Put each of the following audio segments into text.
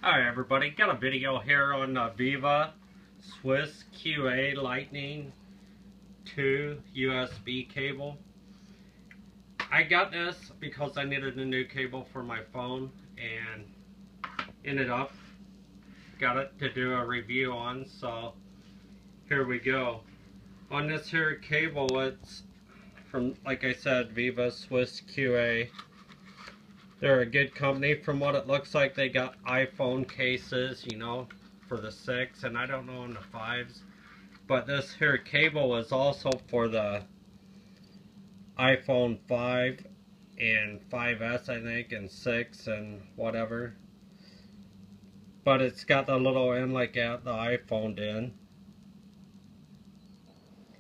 Hi everybody, got a video here on Viva Swiss QA Lightning 2 USB cable. I got this because I needed a new cable for my phone and ended up got it to do a review on, so here we go. On this here cable, it's from, like I said, Viva Swiss QA. They're a good company. From what it looks like, they got iPhone cases, you know, for the 6, and I don't know on the 5s. But this here cable is also for the iPhone 5 and 5S, I think, and 6 and whatever. But it's got the little end like the iPhone did.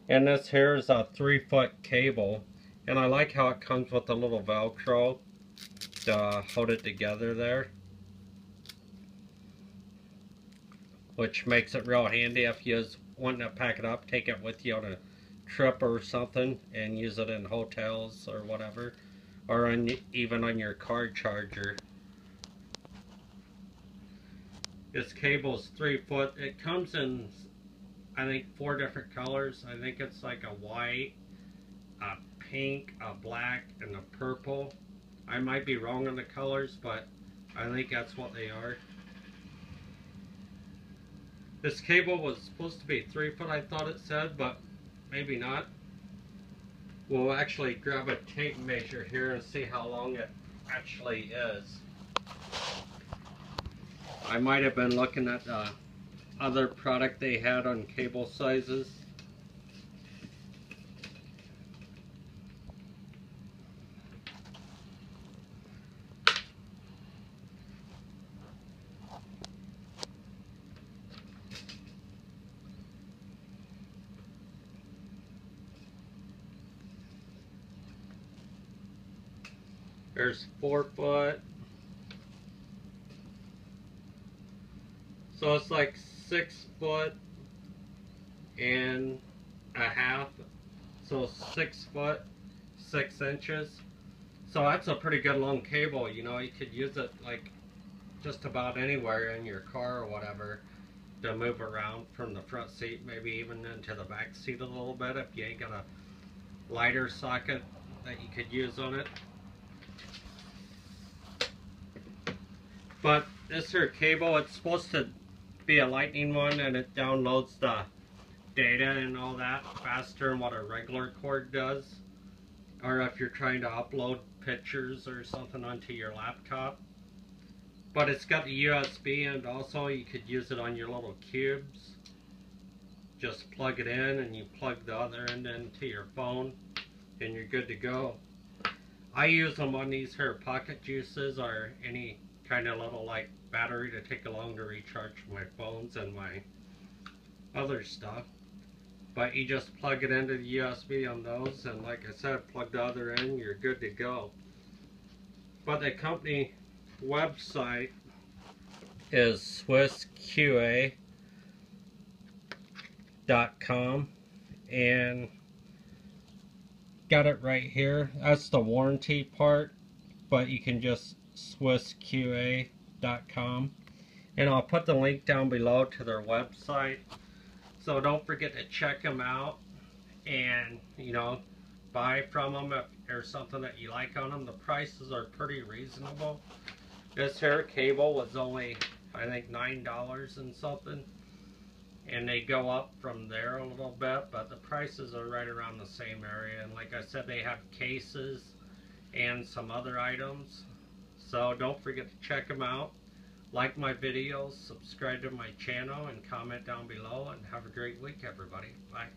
And this here is a 3-foot cable. And I like how it comes with a little Velcro to hold it together there, which makes it real handy if you just want to pack it up, take it with you on a trip or something and use it in hotels or whatever, or even on your car charger. This cable's 3 foot. It comes in, I think, 4 different colors. I think it's like a white, a pink, a black, and a purple. I might be wrong on the colors, but I think that's what they are. This cable was supposed to be 3 foot, I thought it said, but maybe not. We'll actually grab a tape measure here and see how long it actually is. I might have been looking at the other product they had on cable sizes. There's 4 foot. So it's like 6 foot and a half. So 6 foot, 6 inches. So that's a pretty good long cable. You know, you could use it like just about anywhere in your car or whatever to move around from the front seat, maybe even into the back seat a little bit if you ain't got a lighter socket that you could use on it. But this here cable, it's supposed to be a lightning one, and it downloads the data and all that faster than what a regular cord does, or if you're trying to upload pictures or something onto your laptop. But it's got the USB, and also you could use it on your little cubes. Just plug it in and you plug the other end into your phone and you're good to go. I use them on these here pocket juices or any kind of little like battery to take along to recharge my phones and my other stuff. But you just plug it into the USB on those, and like I said, plug the other end, you're good to go. But the company website is swissqa.com, and got it right here. That's the warranty part, but you can just swissqa.com, and I'll put the link down below to their website, so don't forget to check them out and, you know, buy from them if there's something that you like on them. The prices are pretty reasonable. This here cable was only, I think, $9 and something, and they go up from there a little bit, but the prices are right around the same area. And like I said, they have cases and some other items. So don't forget to check them out. Like my videos, subscribe to my channel, and comment down below. And have a great week, everybody. Bye.